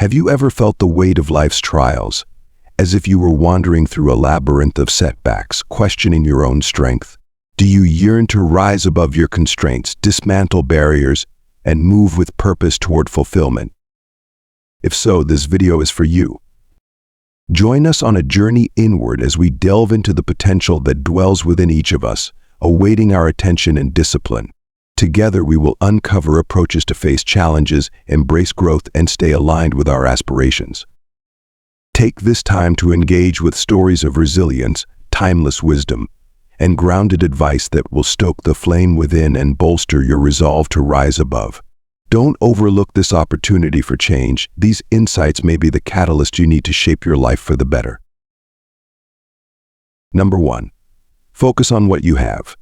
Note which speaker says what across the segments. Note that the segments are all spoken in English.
Speaker 1: Have you ever felt the weight of life's trials, as if you were wandering through a labyrinth of setbacks, questioning your own strength? Do you yearn to rise above your constraints, dismantle barriers, and move with purpose toward fulfillment? If so, this video is for you. Join us on a journey inward as we delve into the potential that dwells within each of us, awaiting our attention and discipline. Together we will uncover approaches to face challenges, embrace growth, and stay aligned with our aspirations. Take this time to engage with stories of resilience, timeless wisdom, and grounded advice that will stoke the flame within and bolster your resolve to rise above. Don't overlook this opportunity for change. These insights may be the catalyst you need to shape your life for the better. Number 1. Focus on what you have.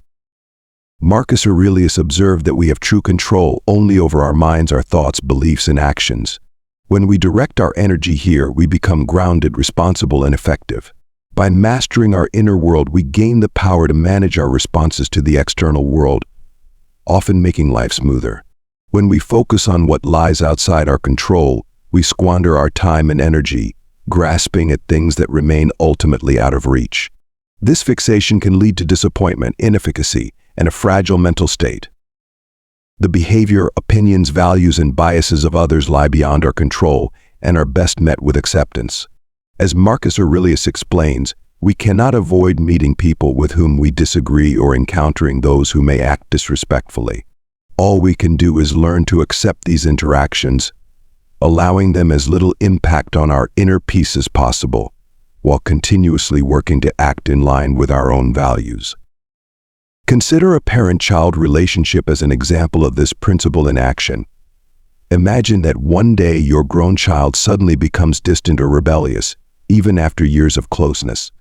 Speaker 1: Marcus Aurelius observed that we have true control only over our minds, our thoughts, beliefs, and actions. When we direct our energy here, we become grounded, responsible, and effective. By mastering our inner world, we gain the power to manage our responses to the external world, often making life smoother. When we focus on what lies outside our control, we squander our time and energy, grasping at things that remain ultimately out of reach. This fixation can lead to disappointment, inefficacy, and a fragile mental state. The behavior, opinions, values, and biases of others lie beyond our control and are best met with acceptance. As Marcus Aurelius explains, we cannot avoid meeting people with whom we disagree or encountering those who may act disrespectfully. All we can do is learn to accept these interactions, allowing them as little impact on our inner peace as possible, while continuously working to act in line with our own values. Consider a parent-child relationship as an example of this principle in action. Imagine that one day your grown child suddenly becomes distant or rebellious, even after years of closeness.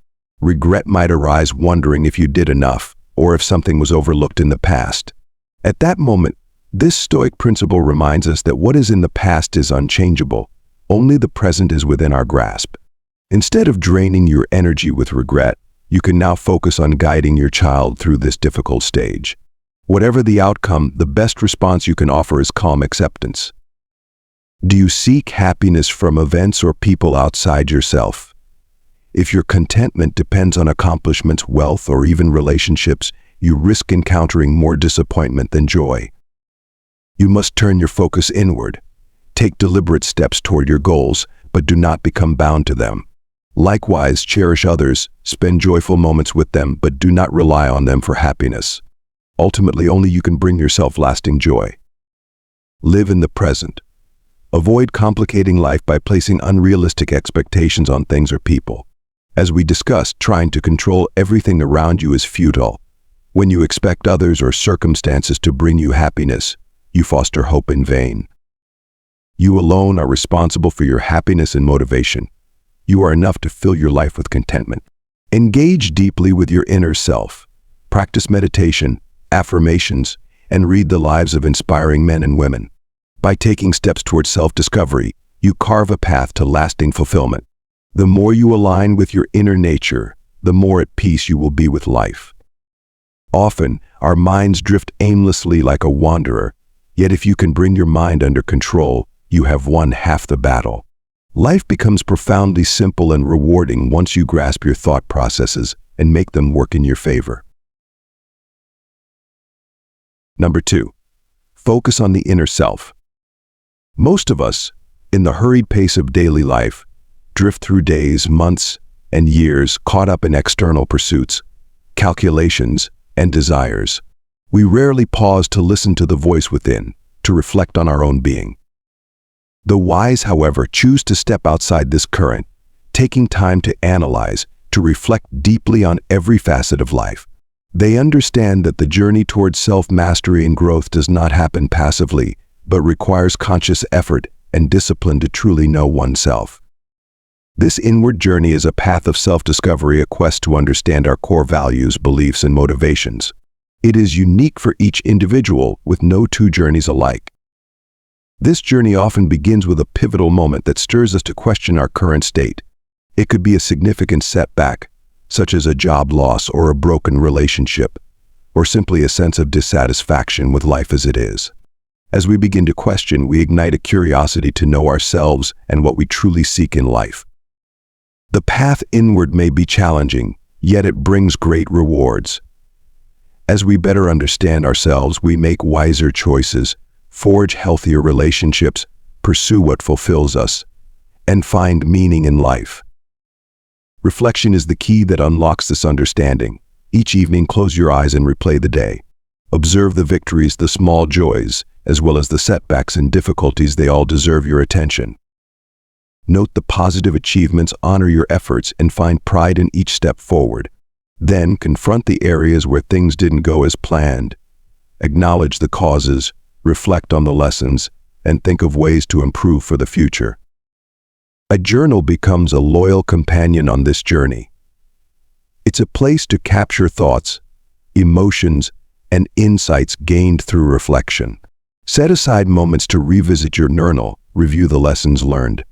Speaker 1: Regret might arise, wondering if you did enough, or if something was overlooked in the past. At that moment, this Stoic principle reminds us that what is in the past is unchangeable. Only the present is within our grasp. Instead of draining your energy with regret, you can now focus on guiding your child through this difficult stage. Whatever the outcome, the best response you can offer is calm acceptance. Do you seek happiness from events or people outside yourself? If your contentment depends on accomplishments, wealth, or even relationships, you risk encountering more disappointment than joy. You must turn your focus inward. Take deliberate steps toward your goals, but do not become bound to them. Likewise, cherish others, spend joyful moments with them, but do not rely on them for happiness. Ultimately, only you can bring yourself lasting joy. Live in the present. Avoid complicating life by placing unrealistic expectations on things or people. As we discussed, trying to control everything around you is futile. When you expect others or circumstances to bring you happiness, you foster hope in vain. You alone are responsible for your happiness and motivation. You are enough to fill your life with contentment. Engage deeply with your inner self. Practice meditation, affirmations, and read the lives of inspiring men and women. By taking steps towards self-discovery, you carve a path to lasting fulfillment. The more you align with your inner nature, the more at peace you will be with life. Often, our minds drift aimlessly like a wanderer, yet if you can bring your mind under control, you have won half the battle. Life becomes profoundly simple and rewarding once you grasp your thought processes and make them work in your favor. Number 2. Focus on the inner self. Most of us, in the hurried pace of daily life, drift through days, months, and years caught up in external pursuits, calculations, and desires. We rarely pause to listen to the voice within, to reflect on our own being. The wise, however, choose to step outside this current, taking time to analyze, to reflect deeply on every facet of life. They understand that the journey towards self-mastery and growth does not happen passively, but requires conscious effort and discipline to truly know oneself. This inward journey is a path of self-discovery, a quest to understand our core values, beliefs, and motivations. It is unique for each individual, with no two journeys alike. This journey often begins with a pivotal moment that stirs us to question our current state. It could be a significant setback, such as a job loss or a broken relationship, or simply a sense of dissatisfaction with life as it is. As we begin to question, we ignite a curiosity to know ourselves and what we truly seek in life. The path inward may be challenging, yet it brings great rewards. As we better understand ourselves, we make wiser choices, forge healthier relationships, pursue what fulfills us, and find meaning in life. Reflection is the key that unlocks this understanding. Each evening, close your eyes and replay the day. Observe the victories, the small joys, as well as the setbacks and difficulties. They all deserve your attention. Note the positive achievements, honor your efforts, and find pride in each step forward. Then, confront the areas where things didn't go as planned. Acknowledge the causes, reflect on the lessons, and think of ways to improve for the future. A journal becomes a loyal companion on this journey. It's a place to capture thoughts, emotions, and insights gained through reflection. Set aside moments to revisit your journal, review the lessons learned,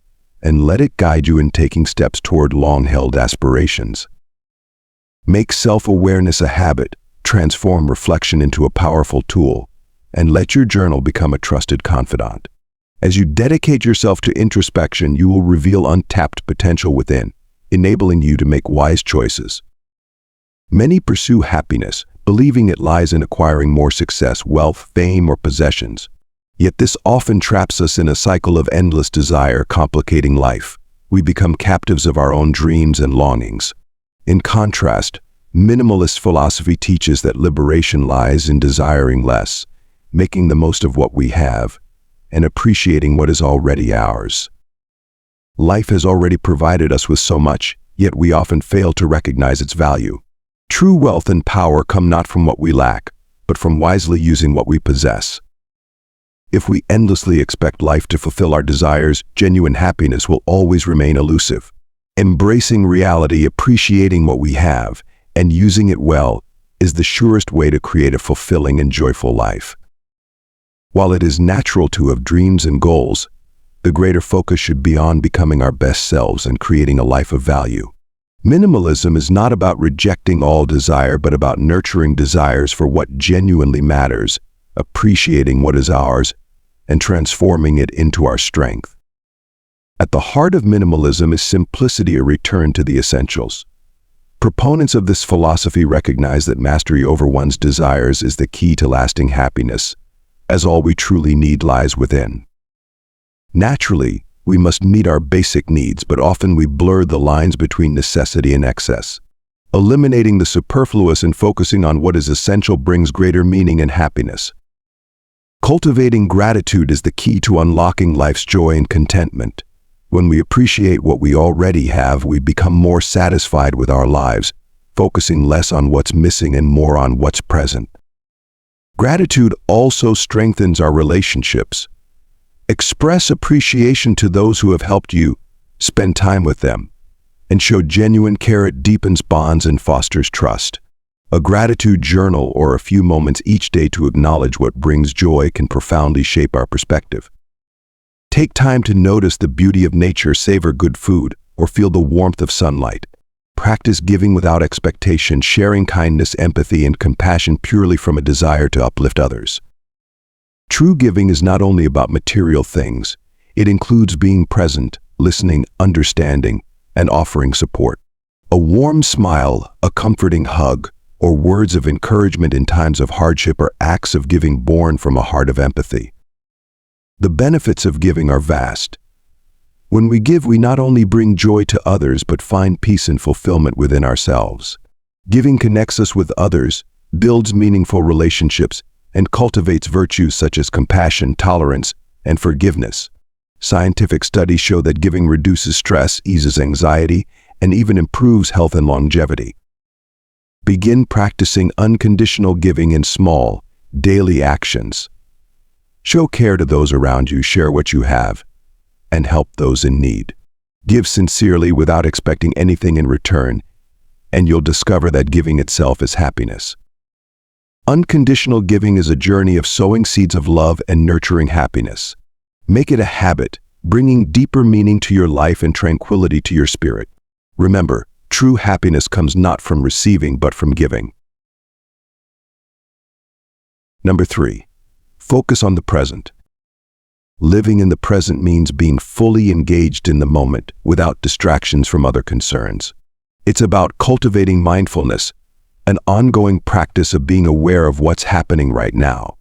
Speaker 1: and let it guide you in taking steps toward long-held aspirations. Make self-awareness a habit, transform reflection into a powerful tool, and let your journal become a trusted confidant. As you dedicate yourself to introspection, you will reveal untapped potential within, enabling you to make wise choices. Many pursue happiness, believing it lies in acquiring more success, wealth, fame, or possessions. Yet this often traps us in a cycle of endless desire, complicating life. We become captives of our own dreams and longings. In contrast, minimalist philosophy teaches that liberation lies in desiring less, making the most of what we have, and appreciating what is already ours. Life has already provided us with so much, yet we often fail to recognize its value. True wealth and power come not from what we lack, but from wisely using what we possess. If we endlessly expect life to fulfill our desires, genuine happiness will always remain elusive. Embracing reality, appreciating what we have, and using it well is the surest way to create a fulfilling and joyful life. While it is natural to have dreams and goals, the greater focus should be on becoming our best selves and creating a life of value. Minimalism is not about rejecting all desire, but about nurturing desires for what genuinely matters, appreciating what is ours, and transforming it into our strength. At the heart of minimalism is simplicity, a return to the essentials. Proponents of this philosophy recognize that mastery over one's desires is the key to lasting happiness, as all we truly need lies within. Naturally, we must meet our basic needs, but often we blur the lines between necessity and excess. Eliminating the superfluous and focusing on what is essential brings greater meaning and happiness. Cultivating gratitude is the key to unlocking life's joy and contentment. When we appreciate what we already have, we become more satisfied with our lives, focusing less on what's missing and more on what's present. Gratitude also strengthens our relationships. Express appreciation to those who have helped you, spend time with them, and show genuine care. It deepens bonds and fosters trust. A gratitude journal or a few moments each day to acknowledge what brings joy can profoundly shape our perspective. Take time to notice the beauty of nature, savor good food, or feel the warmth of sunlight. Practice giving without expectation, sharing kindness, empathy, and compassion purely from a desire to uplift others. True giving is not only about material things, it includes being present, listening, understanding, and offering support. A warm smile, a comforting hug, or words of encouragement in times of hardship are acts of giving born from a heart of empathy. The benefits of giving are vast. When we give, we not only bring joy to others, but find peace and fulfillment within ourselves. Giving connects us with others, builds meaningful relationships, and cultivates virtues such as compassion, tolerance, and forgiveness. Scientific studies show that giving reduces stress, eases anxiety, and even improves health and longevity. Begin practicing unconditional giving in small, daily actions. Show care to those around you, share what you have, and help those in need. Give sincerely without expecting anything in return, and you'll discover that giving itself is happiness. Unconditional giving is a journey of sowing seeds of love and nurturing happiness. Make it a habit, bringing deeper meaning to your life and tranquility to your spirit. Remember, true happiness comes not from receiving but from giving. Number 3. Focus on the present. Living in the present means being fully engaged in the moment without distractions from other concerns. It's about cultivating mindfulness, an ongoing practice of being aware of what's happening right now.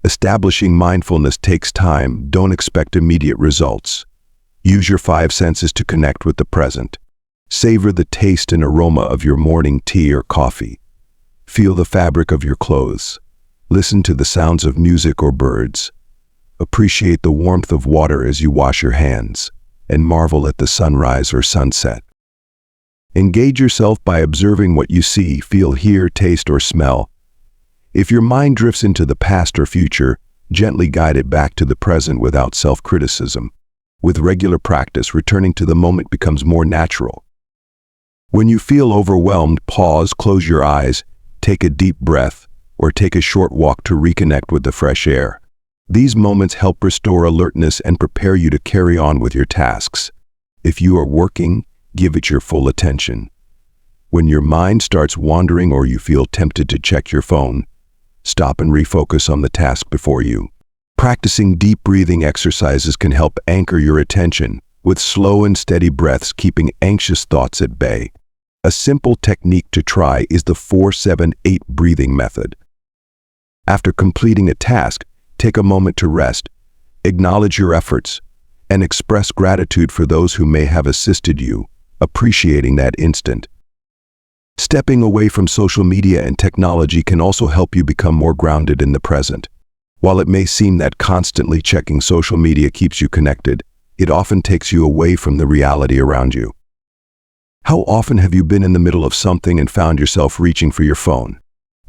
Speaker 1: Establishing mindfulness takes time. Don't expect immediate results. Use your 5 senses to connect with the present. Savor the taste and aroma of your morning tea or coffee. Feel the fabric of your clothes. Listen to the sounds of music or birds. Appreciate the warmth of water as you wash your hands, and marvel at the sunrise or sunset. Engage yourself by observing what you see, feel, hear, taste, or smell. If your mind drifts into the past or future, gently guide it back to the present without self-criticism. With regular practice, returning to the moment becomes more natural. When you feel overwhelmed, pause, close your eyes, take a deep breath, or take a short walk to reconnect with the fresh air. These moments help restore alertness and prepare you to carry on with your tasks. If you are working, give it your full attention. When your mind starts wandering or you feel tempted to check your phone, stop and refocus on the task before you. Practicing deep breathing exercises can help anchor your attention, with slow and steady breaths keeping anxious thoughts at bay. A simple technique to try is the 4-7-8 breathing method. After completing a task, take a moment to rest, acknowledge your efforts, and express gratitude for those who may have assisted you, appreciating that instant. Stepping away from social media and technology can also help you become more grounded in the present. While it may seem that constantly checking social media keeps you connected, it often takes you away from the reality around you. How often have you been in the middle of something and found yourself reaching for your phone?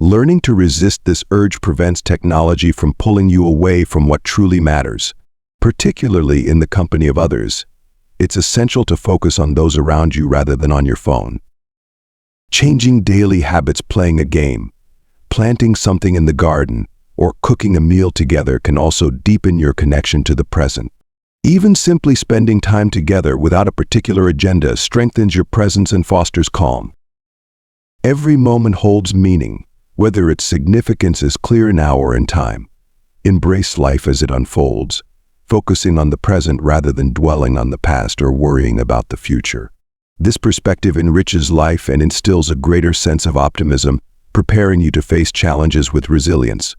Speaker 1: Learning to resist this urge prevents technology from pulling you away from what truly matters, particularly in the company of others. It's essential to focus on those around you rather than on your phone. Changing daily habits, playing a game, planting something in the garden, or cooking a meal together can also deepen your connection to the present. Even simply spending time together without a particular agenda strengthens your presence and fosters calm. Every moment holds meaning, whether its significance is clear now or in time. Embrace life as it unfolds, focusing on the present rather than dwelling on the past or worrying about the future. This perspective enriches life and instills a greater sense of optimism, preparing you to face challenges with resilience.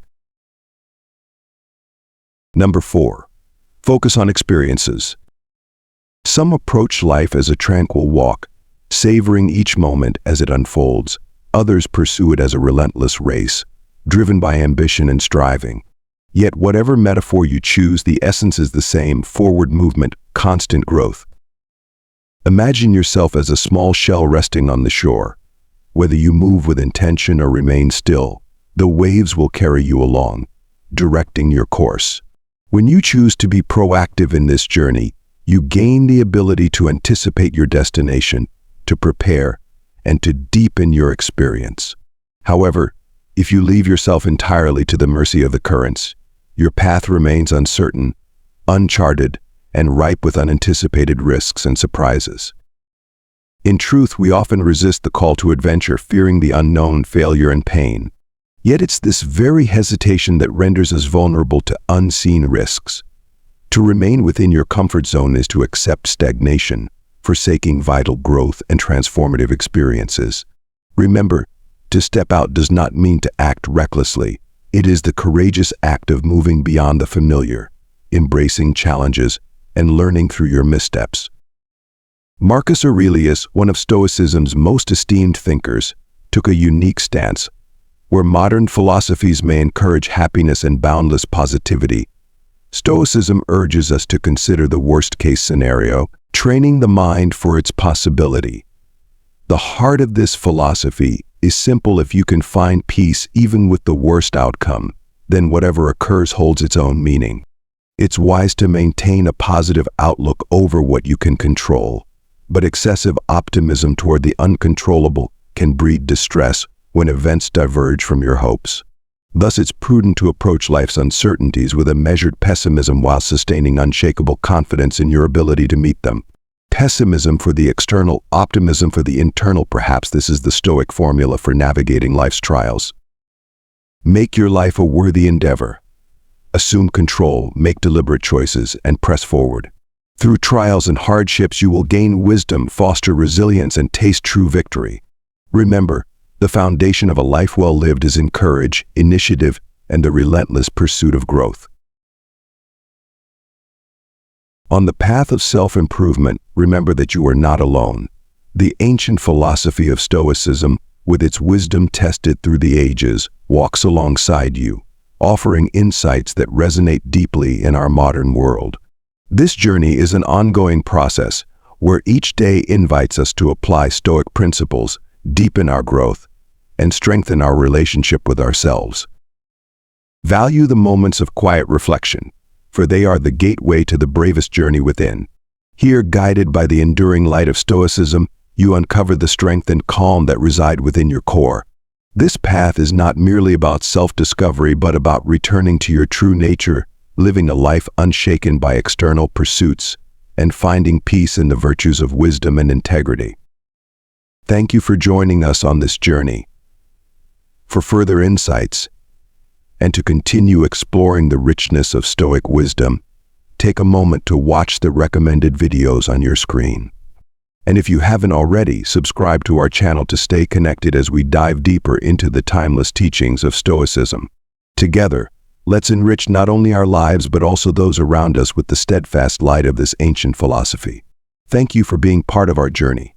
Speaker 1: Number 4. Focus on experiences. Some approach life as a tranquil walk, savoring each moment as it unfolds. Others pursue it as a relentless race, driven by ambition and striving. Yet whatever metaphor you choose, the essence is the same: forward movement, constant growth. Imagine yourself as a small shell resting on the shore. Whether you move with intention or remain still, the waves will carry you along, directing your course. When you choose to be proactive in this journey, you gain the ability to anticipate your destination, to prepare, and to deepen your experience. However, if you leave yourself entirely to the mercy of the currents, your path remains uncertain, uncharted, and ripe with unanticipated risks and surprises. In truth, we often resist the call to adventure, fearing the unknown, failure, and pain. Yet it's this very hesitation that renders us vulnerable to unseen risks. To remain within your comfort zone is to accept stagnation, forsaking vital growth and transformative experiences. Remember, to step out does not mean to act recklessly. It is the courageous act of moving beyond the familiar, embracing challenges, and learning through your missteps. Marcus Aurelius, one of Stoicism's most esteemed thinkers, took a unique stance. Where modern philosophies may encourage happiness and boundless positivity, Stoicism urges us to consider the worst-case scenario, training the mind for its possibility. The heart of this philosophy is simple: if you can find peace even with the worst outcome, then whatever occurs holds its own meaning. It's wise to maintain a positive outlook over what you can control, but excessive optimism toward the uncontrollable can breed distress when events diverge from your hopes. Thus, it's prudent to approach life's uncertainties with a measured pessimism while sustaining unshakable confidence in your ability to meet them. Pessimism for the external, optimism for the internal. Perhaps this is the Stoic formula for navigating life's trials. Make your life a worthy endeavor. Assume control, make deliberate choices, and press forward. Through trials and hardships, you will gain wisdom, foster resilience, and taste true victory. Remember, the foundation of a life well lived is in courage, initiative, and the relentless pursuit of growth. On the path of self-improvement, remember that you are not alone. The ancient philosophy of Stoicism, with its wisdom tested through the ages, walks alongside you, offering insights that resonate deeply in our modern world. This journey is an ongoing process where each day invites us to apply Stoic principles, deepen our growth, and strengthen our relationship with ourselves. Value the moments of quiet reflection, for they are the gateway to the bravest journey within. Here, guided by the enduring light of Stoicism, you uncover the strength and calm that reside within your core. This path is not merely about self-discovery, but about returning to your true nature, living a life unshaken by external pursuits, and finding peace in the virtues of wisdom and integrity. Thank you for joining us on this journey. For further insights, and to continue exploring the richness of Stoic wisdom, take a moment to watch the recommended videos on your screen. And if you haven't already, subscribe to our channel to stay connected as we dive deeper into the timeless teachings of Stoicism. Together, let's enrich not only our lives but also those around us with the steadfast light of this ancient philosophy. Thank you for being part of our journey.